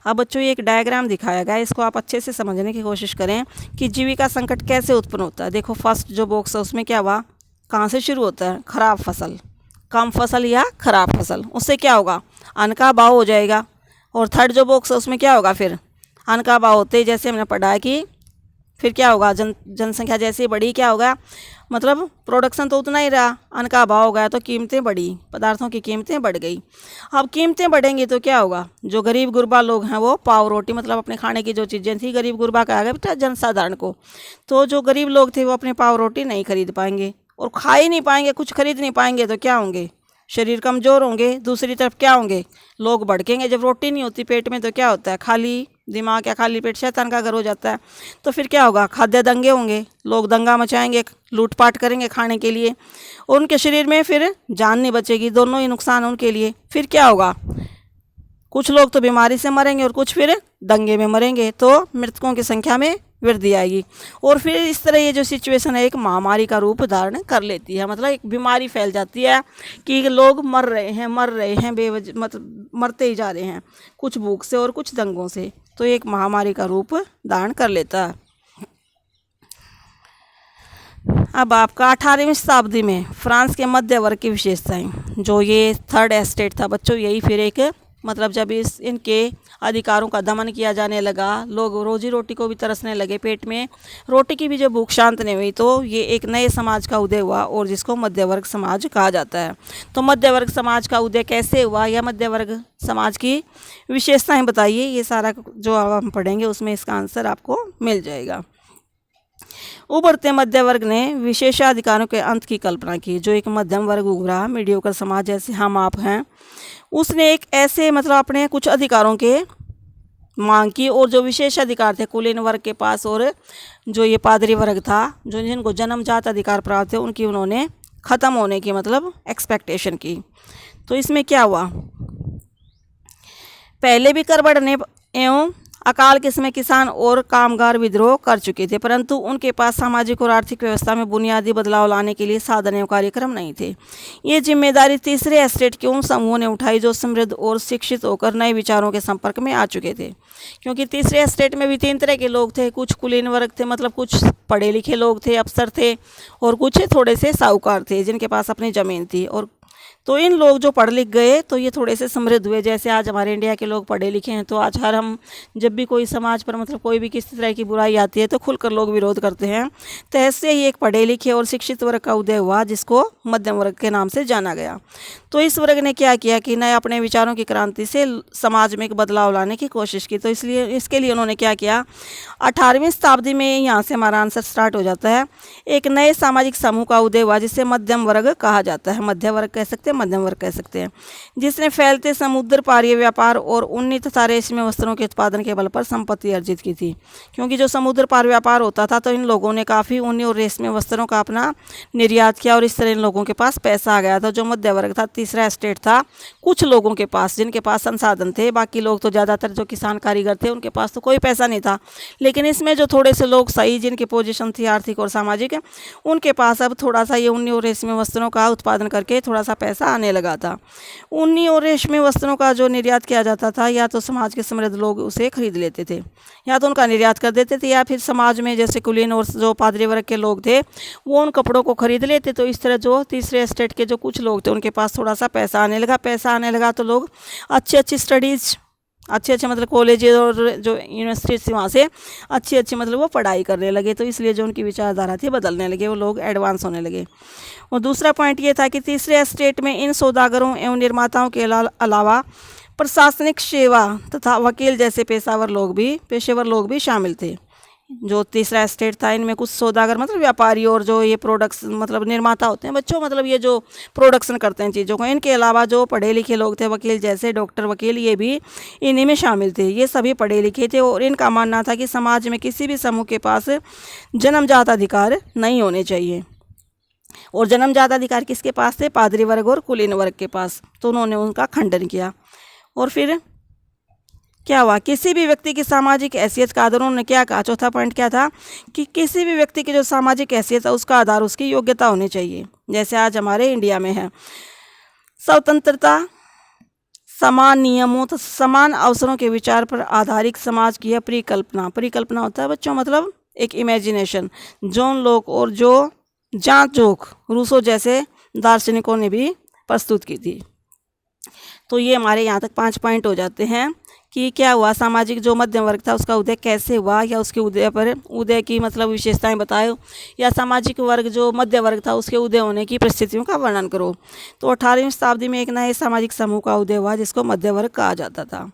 अब बच्चों ये एक डायग्राम दिखाया गया है, इसको आप अच्छे से समझने की कोशिश करें कि जीविका संकट कैसे उत्पन्न होता है। देखो फर्स्ट जो बॉक्स है उसमें क्या हुआ, कहाँ से शुरू होता है, खराब फसल, कम फसल या खराब फसल, उससे क्या होगा, अन्न का अभाव हो जाएगा। और थर्ड जो बॉक्स है उसमें क्या होगा, फिर अन्न का अभाव होते ही जैसे हमने पढ़ा है कि फिर क्या होगा, जनसंख्या जैसे बढ़ी क्या होगा, मतलब प्रोडक्शन तो उतना ही रहा, अन्न का अभाव हो गया तो कीमतें बढ़ी, पदार्थों की कीमतें बढ़ गई। अब कीमतें बढ़ेंगी तो क्या होगा, जो गरीब गुरबा लोग हैं वो पाव रोटी, मतलब अपने खाने की जो चीज़ें थी, गरीब गुरबा कहा गया बेटा जनसाधारण को, तो जो गरीब लोग थे वो अपने पाव रोटी नहीं खरीद पाएंगे और खा ही नहीं पाएंगे, कुछ खरीद नहीं पाएंगे तो क्या होंगे, शरीर कमज़ोर होंगे। दूसरी तरफ क्या होंगे, लोग भड़केंगे। जब रोटी नहीं होती पेट में तो क्या होता है, खाली दिमाग या खाली पेट शैतान का घर हो जाता है। तो फिर क्या होगा, खाद्य दंगे होंगे, लोग दंगा मचाएंगे, लूटपाट करेंगे खाने के लिए, और उनके शरीर में फिर जान नहीं बचेगी, दोनों ही नुकसान उनके लिए। फिर क्या होगा, कुछ लोग तो बीमारी से मरेंगे और कुछ फिर दंगे में मरेंगे, तो मृतकों की संख्या में वृद्धि आएगी। और फिर इस तरह ये जो सिचुएशन है एक महामारी का रूप धारण कर लेती है, मतलब एक बीमारी फैल जाती है कि लोग मर रहे हैं बेवजह, मतलब मरते ही जा रहे हैं, कुछ भूख से और कुछ दंगों से। तो एक महामारी का रूप धारण कर लेता है। अब आपका 18वीं शताब्दी में फ्रांस के मध्य वर्ग की विशेषताएं, जो ये थर्ड एस्टेट था बच्चों, यही फिर एक मतलब जब इनके अधिकारों का दमन किया जाने लगा, लोग रोजी रोटी को भी तरसने लगे, पेट में रोटी की भी जो भूख शांत नहीं हुई, तो ये एक नए समाज का उदय हुआ और जिसको मध्य वर्ग समाज कहा जाता है। तो मध्य वर्ग समाज का उदय कैसे हुआ या मध्य वर्ग समाज की विशेषताएं बताइए, ये सारा जो हम पढ़ेंगे उसमें इसका आंसर आपको मिल जाएगा। उभरते मध्य वर्ग ने विशेषाधिकारों के अंत की कल्पना की। जो एक मध्यम वर्ग उभरा, मीडियोकर समाज जैसे हम आप हैं, उसने एक ऐसे मतलब अपने कुछ अधिकारों के मांग की और जो विशेष अधिकार थे कुलीन वर्ग के पास और जो ये पादरी वर्ग था, जो जिनको जन्मजात अधिकार प्राप्त थे, उनकी उन्होंने ख़त्म होने की मतलब एक्सपेक्टेशन की। तो इसमें क्या हुआ, पहले भी कर बढ़ने एवं अकाल के समय किसान और कामगार विद्रोह कर चुके थे, परंतु उनके पास सामाजिक और आर्थिक व्यवस्था में बुनियादी बदलाव लाने के लिए साधन एवं कार्यक्रम नहीं थे। ये जिम्मेदारी तीसरे एस्टेट के उन समूहों ने उठाई जो समृद्ध और शिक्षित होकर नए विचारों के संपर्क में आ चुके थे। क्योंकि तीसरे एस्टेट में भी 3 तरह के लोग थे, कुछ कुलीन वर्ग थे, मतलब कुछ पढ़े लिखे लोग थे, अफसर थे, और कुछ थोड़े से साहूकार थे जिनके पास अपनी ज़मीन थी। और तो इन लोग जो पढ़ लिख गए तो ये थोड़े से समृद्ध हुए। जैसे आज हमारे इंडिया के लोग पढ़े लिखे हैं, तो आज हम जब भी कोई समाज पर मतलब कोई भी किसी तरह की बुराई आती है तो खुलकर लोग विरोध करते हैं। तो ऐसे ही एक पढ़े लिखे और शिक्षित वर्ग का उदय हुआ जिसको मध्यम वर्ग के नाम से जाना गया। तो इस वर्ग ने क्या किया कि नए अपने विचारों की क्रांति से समाज में एक बदलाव लाने की कोशिश की। तो इसलिए इसके लिए उन्होंने क्या किया, 18वीं शताब्दी में, यहाँ से हमारा आंसर स्टार्ट हो जाता है, एक नए सामाजिक समूह का उदय हुआ जिसे मध्यम वर्ग कहा जाता है। मध्य वर्ग कह सकते हैं, मध्यम वर्ग कह सकते हैं, जिसने फैलते समुद्र पारीय व्यापार और उन्नत तथा रेशमी वस्त्रों के उत्पादन के बल पर संपत्ति अर्जित की थी। क्योंकि जो समुद्र पार व्यापार होता था तो इन लोगों ने काफ़ी ऊनी और रेशमी वस्त्रों का अपना निर्यात किया और इस तरह इन लोगों के पास पैसा आ गया था। जो मध्य वर्ग था, तीसरा एस्टेट था, कुछ लोगों के पास जिनके पास संसाधन थे, बाकी लोग तो ज़्यादातर जो किसान कारीगर थे उनके पास तो कोई पैसा नहीं था। लेकिन इसमें जो थोड़े से लोग सही जिनकी पोजीशन थी आर्थिक और सामाजिक, उनके पास अब थोड़ा सा ये ऊनी और रेशमी वस्त्रों का उत्पादन करके थोड़ा सा पैसा आने लगा था। ऊनी और रेशमी वस्त्रों का जो निर्यात किया जाता था, या तो समाज के समृद्ध लोग उसे खरीद लेते थे, या तो उनका निर्यात कर देते थे, या फिर समाज में जैसे कुलीन और जो पादरी वर्ग के लोग थे वो उन कपड़ों को खरीद लेते। तो इस तरह जो तीसरे एस्टेट के जो कुछ लोग थे उनके पास थोड़ा सा पैसा आने लगा तो लोग अच्छी स्टडीज़, अच्छे मतलब कॉलेज और जो यूनिवर्सिटी थी वहाँ से अच्छी मतलब वो पढ़ाई करने लगे। तो इसलिए जो उनकी विचारधारा थी बदलने लगे, वो लोग एडवांस होने लगे। और दूसरा पॉइंट ये था कि तीसरे एस्टेट में इन सौदागरों एवं निर्माताओं के अलावा प्रशासनिक सेवा तथा वकील जैसे पेशेवर लोग भी शामिल थे। जो तीसरा एस्टेट था इनमें कुछ सौदागर मतलब व्यापारी और जो ये प्रोडक्ट्स मतलब निर्माता होते हैं बच्चों, मतलब ये जो प्रोडक्शन करते हैं चीज़ों को, इनके अलावा जो पढ़े लिखे लोग थे, वकील जैसे डॉक्टर वकील, ये भी इन्हीं में शामिल थे। ये सभी पढ़े लिखे थे और इनका मानना था कि समाज में किसी भी समूह के पास जन्मजात अधिकार नहीं होने चाहिए। और जन्मजात अधिकार किसके पास थे? पादरी वर्ग और कुलीन वर्ग के पास। तो उन्होंने उनका खंडन किया। और फिर क्या हुआ, किसी भी व्यक्ति की सामाजिक हैसियत का आधार, उन्होंने क्या कहा, चौथा पॉइंट क्या था कि किसी भी व्यक्ति की जो सामाजिक हैसियत है उसका आधार उसकी योग्यता होनी चाहिए। जैसे आज हमारे इंडिया में है स्वतंत्रता, समान नियमों तो समान अवसरों के विचार पर आधारित समाज की है परिकल्पना होता है बच्चों, मतलब एक इमेजिनेशन, जॉन लॉक और जो जान जोक रूसो जैसे दार्शनिकों ने भी प्रस्तुत की थी। तो ये हमारे यहाँ तक 5 पॉइंट हो जाते हैं कि क्या हुआ, सामाजिक जो मध्यम वर्ग था उसका उदय कैसे हुआ, या उसके उदय की मतलब विशेषताएं बताओ, या सामाजिक वर्ग जो मध्य वर्ग था उसके उदय होने की परिस्थितियों का वर्णन करो। तो 18वीं शताब्दी में एक नए सामाजिक समूह का उदय हुआ जिसको मध्य वर्ग कहा जाता था,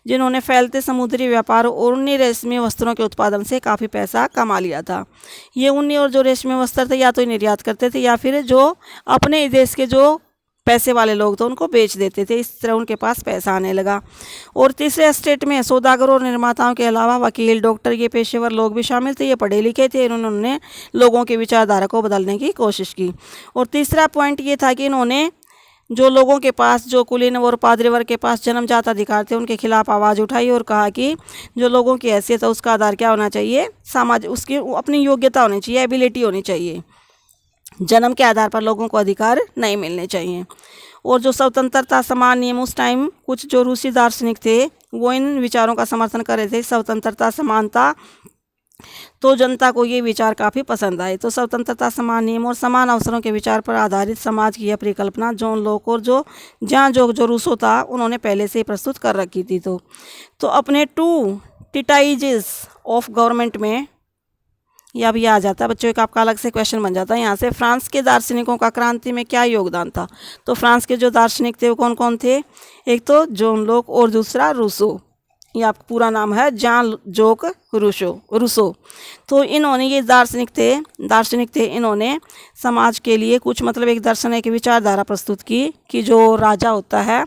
जिन्होंने फैलते समुद्री व्यापार और ऊनी रेशमी वस्त्रों के उत्पादन से काफ़ी पैसा कमा लिया था। ये ऊनी और जो रेशमी वस्त्र थे या तो निर्यात करते थे या फिर जो अपने देश के जो पैसे वाले लोग तो उनको बेच देते थे। इस तरह उनके पास पैसा आने लगा। और तीसरे स्टेट में सौदागरों और निर्माताओं के अलावा वकील, डॉक्टर, ये पेशेवर लोग भी शामिल थे। ये पढ़े लिखे थे, इन्होंने लोगों की विचारधारा को बदलने की कोशिश की। और तीसरा पॉइंट ये था कि इन्होंने जो लोगों के पास, जो कुलीन और पादरी वर्ग के पास जन्मजात अधिकार थे, उनके खिलाफ आवाज़ उठाई और कहा कि जो लोगों की हैसियत है उसका आधार क्या होना चाहिए, समाज, उसकी अपनी योग्यता होनी चाहिए, एबिलिटी होनी चाहिए, जन्म के आधार पर लोगों को अधिकार नहीं मिलने चाहिए। और जो स्वतंत्रता समान नियम, उस टाइम कुछ जो रूसी दार्शनिक थे वो इन विचारों का समर्थन कर रहे थे, स्वतंत्रता समानता, तो जनता को ये विचार काफ़ी पसंद आए। तो स्वतंत्रता समान नियम और समान अवसरों के विचार पर आधारित समाज की यह परिकल्पना जॉन लॉक और जो जहाँ जो रूसो था उन्होंने पहले से ही प्रस्तुत कर रखी थी। तो अपने टू टिटाइजेस ऑफ गवर्नमेंट में यह भी आ जाता है बच्चों, एक आपका अलग से क्वेश्चन बन जाता है यहाँ से। फ्रांस के दार्शनिकों का क्रांति में क्या योगदान था? तो फ्रांस के जो दार्शनिक थे वो कौन कौन थे? एक तो जॉन लॉक और दूसरा रूसो, ये आपका पूरा नाम है जान जोक रूसो। तो इन्होंने, ये दार्शनिक थे, इन्होंने समाज के लिए कुछ मतलब एक दर्शन, एक विचारधारा प्रस्तुत की कि जो राजा होता है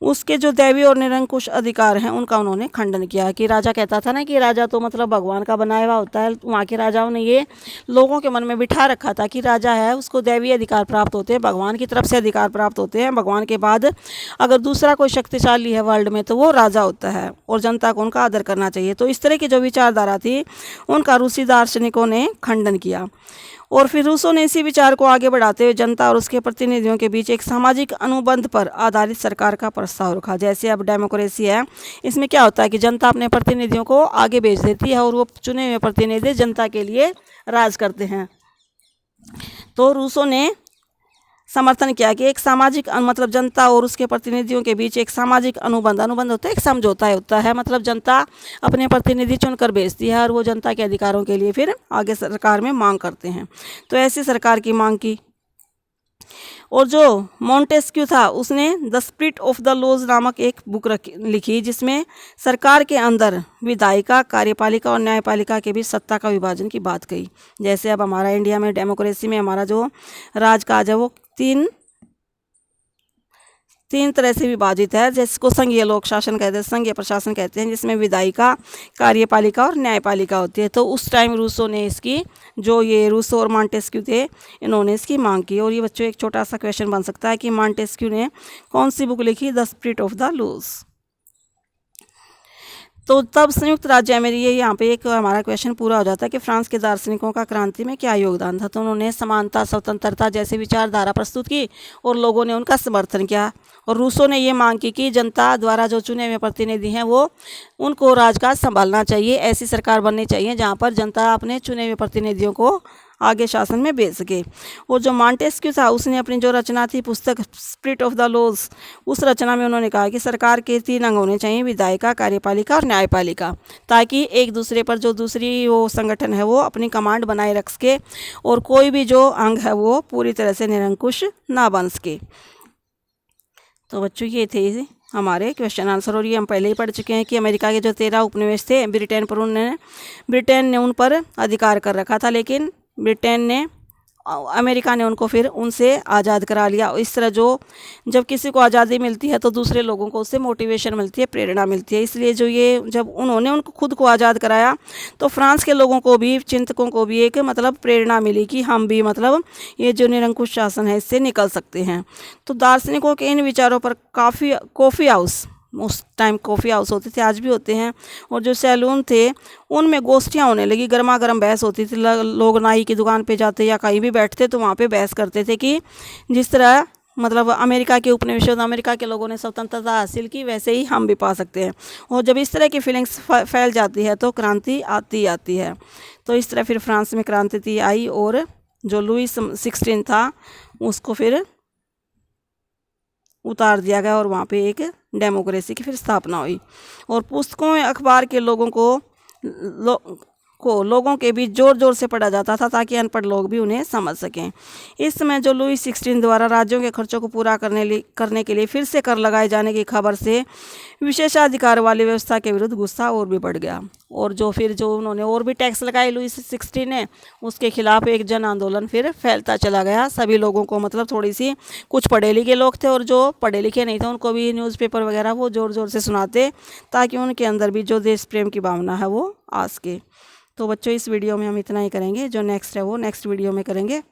उसके जो दैवी और निरंकुश अधिकार हैं उनका उन्होंने खंडन किया। कि राजा कहता था ना कि राजा तो मतलब भगवान का बनाया हुआ होता है, वहाँ के राजाओं ने ये लोगों के मन में बिठा रखा था कि राजा है उसको दैवी अधिकार प्राप्त होते हैं, भगवान की तरफ से अधिकार प्राप्त होते हैं, भगवान के बाद अगर दूसरा कोई शक्तिशाली है वर्ल्ड में तो वो राजा होता है और जनता को उनका आदर करना चाहिए। तो इस तरह की जो विचारधारा थी उनका रूसी दार्शनिकों ने खंडन किया। और फिर रूसो ने इसी विचार को आगे बढ़ाते हुए जनता और उसके प्रतिनिधियों के बीच एक सामाजिक अनुबंध पर आधारित सरकार का प्रस्ताव रखा। जैसे अब डेमोक्रेसी है, इसमें क्या होता है कि जनता अपने प्रतिनिधियों को आगे भेज देती है और वो चुने हुए प्रतिनिधि जनता के लिए राज करते हैं। तो रूसो ने समर्थन किया कि एक सामाजिक मतलब जनता और उसके प्रतिनिधियों के बीच एक सामाजिक अनुबंध होता है, एक समझौता होता है, मतलब जनता अपने प्रतिनिधि चुनकर भेजती है और वो जनता के अधिकारों के लिए फिर आगे सरकार में मांग करते हैं। तो ऐसी सरकार की मांग की। और जो मॉन्टेस्क्यू था उसने the spirit of the laws नामक एक बुक लिखी जिसमें सरकार के अंदर विधायिका, कार्यपालिका और न्यायपालिका के बीच सत्ता का विभाजन की बात कही। जैसे अब हमारा इंडिया में डेमोक्रेसी में हमारा जो राजकाज है वो तीन तरह से विभाजित है, जिसको संघीय लोक शासन कहते हैं, संघीय प्रशासन कहते हैं, जिसमें विधायिका, कार्यपालिका और न्यायपालिका होती है। तो उस टाइम रूसो ने इसकी, जो ये रूसो और मॉन्टेस्क्यू थे, इन्होंने इसकी मांग की। और ये बच्चों एक छोटा सा क्वेश्चन बन सकता है कि मॉन्टेस्क्यू ने कौन सी बुक लिखी? The spirit of the laws. तो तब संयुक्त राज्य अमेरिका, यहाँ पे एक हमारा क्वेश्चन पूरा हो जाता है कि फ्रांस के दार्शनिकों का क्रांति में क्या योगदान था? तो उन्होंने समानता, स्वतंत्रता जैसी विचारधारा प्रस्तुत की और लोगों ने उनका समर्थन किया। और रूसो ने ये मांग की कि जनता द्वारा जो चुने हुए प्रतिनिधि हैं वो उनको राजकाज संभालना चाहिए, ऐसी सरकार बननी चाहिए जहाँ पर जनता अपने चुने हुए प्रतिनिधियों को आगे शासन में भेज सके। और जो मॉन्टेस्क्यू था उसने अपनी जो रचना थी पुस्तक स्पिरिट ऑफ द लॉज, उस रचना में उन्होंने कहा कि सरकार के 3 अंग होने चाहिए, विधायिका, कार्यपालिका और न्यायपालिका, ताकि एक दूसरे पर जो दूसरी वो संगठन है वो अपनी कमांड बनाए रख सके और कोई भी जो अंग है वो पूरी तरह से निरंकुश ना बन सके। तो बच्चों ये थे हमारे क्वेश्चन आंसर। और ये हम पहले ही पढ़ चुके हैं कि अमेरिका के जो 13 उपनिवेश थे ब्रिटेन ने उन पर अधिकार कर रखा था, लेकिन अमेरिका ने उनको फिर उनसे आज़ाद करा लिया। इस तरह जब किसी को आज़ादी मिलती है तो दूसरे लोगों को उससे मोटिवेशन मिलती है, प्रेरणा मिलती है। इसलिए जब उन्होंने उनको खुद को आज़ाद कराया तो फ्रांस के लोगों को भी, चिंतकों को भी एक मतलब प्रेरणा मिली कि हम भी मतलब ये जो निरंकुश शासन है इससे निकल सकते हैं। तो दार्शनिकों के इन विचारों पर कॉफ़ी हाउस, उस टाइम कॉफ़ी हाउस होते थे, आज भी होते हैं, और जो सैलून थे उनमें गोष्ठियाँ होने लगी, गर्मा गर्म बहस होती थी। लोग नाई की दुकान पे जाते या कहीं भी बैठते तो वहाँ पे बहस करते थे कि जिस तरह मतलब अमेरिका के उपनिवेशों, अमेरिका के लोगों ने स्वतंत्रता हासिल की, वैसे ही हम भी पा सकते हैं। और जब इस तरह की फीलिंग्स फैल जाती है तो क्रांति आती है। तो इस तरह फिर फ्रांस में क्रांति आई और जो लुई 16 था उसको फिर उतार दिया गया और वहाँ पे एक डेमोक्रेसी की फिर स्थापना हुई। और पुस्तकों में अखबार के लोगों के बीच जोर जोर से पढ़ा जाता था ताकि अनपढ़ लोग भी उन्हें समझ सकें। इस समय जो लुई 16 द्वारा राज्यों के खर्चों को पूरा करने के लिए फिर से कर लगाए जाने की खबर से विशेषाधिकार वाली व्यवस्था के विरुद्ध गुस्सा और भी बढ़ गया। और जो उन्होंने और भी टैक्स लगाए लुई 16 ने, उसके खिलाफ एक जन आंदोलन फिर फैलता चला गया। सभी लोगों को मतलब थोड़ी सी, कुछ पढ़े लिखे लोग थे और जो पढ़े लिखे नहीं थे उनको भी न्यूज़पेपर वगैरह वो ज़ोर ज़ोर से सुनाते ताकि उनके अंदर भी जो देश प्रेम की भावना है वो आ सके। तो बच्चों इस वीडियो में हम इतना ही करेंगे, जो नेक्स्ट है वो नेक्स्ट वीडियो में करेंगे।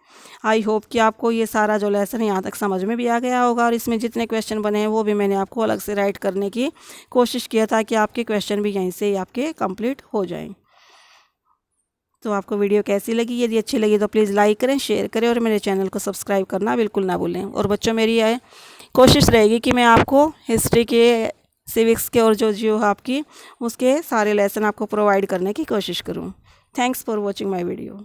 आई होप कि आपको ये सारा जो लेसन यहाँ तक समझ में भी आ गया होगा, और इसमें जितने क्वेश्चन बने हैं वो भी मैंने आपको अलग से राइट करने की कोशिश किया ताकि आपके क्वेश्चन भी यहीं से ही आपके कंप्लीट हो जाएं। तो आपको वीडियो कैसी लगी? यदि अच्छी लगी तो प्लीज़ लाइक करें, शेयर करें और मेरे चैनल को सब्सक्राइब करना बिल्कुल ना भूलें। और बच्चों मेरी यह कोशिश रहेगी कि मैं आपको हिस्ट्री के, सिविक्स के और जो जियो आपकी उसके सारे लेसन आपको प्रोवाइड करने की कोशिश करूँ। Thanks for watching my video.